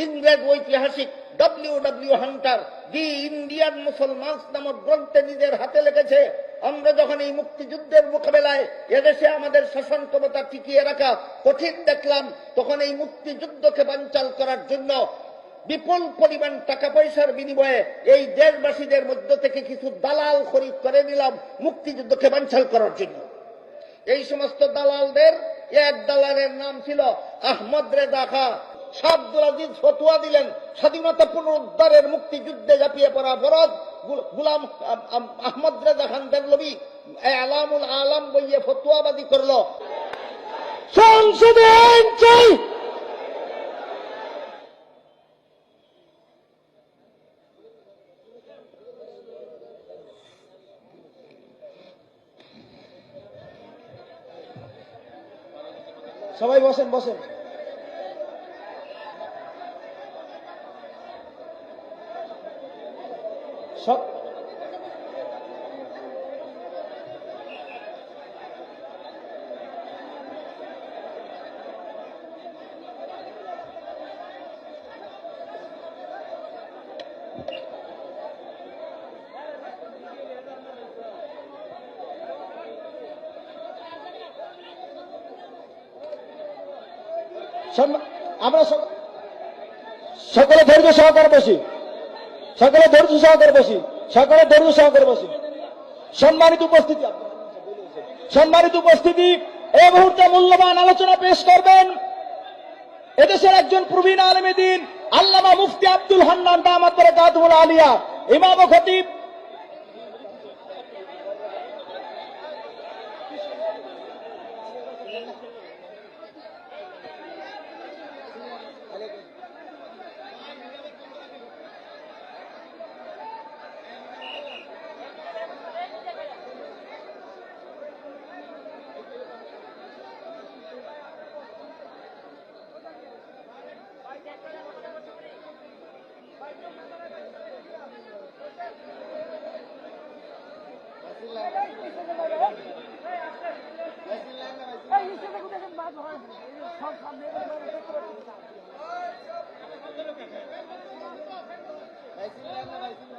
ইংরেজ ঐতিহাসিক W Hunter the Indian মুসলমানস নামক গ্রন্থে নিজের হাতে লিখেছে, আমরা যখন এই মুক্তিযুদ্ধের মোকাবেলায় এদেশে আমাদের শাসন ক্ষমতা টিকিয়ে রাখা কঠিন দেখলাম, তখন এই মুক্তিযুদ্ধকে বানচাল করার জন্য বিপুল পরিমাণ টাকা পয়সার বিনিময়ে এই দেশবাসীদের মধ্য থেকে কিছু দালাল খরিদ করে নিলাম মুক্তিযুদ্ধকে বানচাল করার জন্য। এই সমস্ত দালালদের এক দালালের নাম ছিল আহমদ রেজা খাঁ। শাহ আব্দুল আজিজ ফতোয়া দিলেন স্বাধীনতা পুনরুদ্ধারের মুক্তিযুদ্ধে ঝাঁপিয়ে পড়া ফরজ। গুলাম আহমদ রেজা খান দেরলভি আলামুল আলম বইয়ে ফতোয়াবাদী করল সংসদে আইন চাই। সবাই বসেন বসেন। আমরা সকলে ধৈর্য সহকারে বসি, সকলে ধৈর্য সহকারে বসি, সকলে ধৈর্য সহকারে বসি। সম্মানিত উপস্থিতি, এই মুহূর্তে মূল্যবান আলোচনা পেশ করবেন এদেশের একজন প্রবীণ আলেমে দ্বীন আল্লামা মুফতি আব্দুল হান্নান দামাত বারাকাতুহুল আলিয়া, ইমাম ও খতিব। Hey,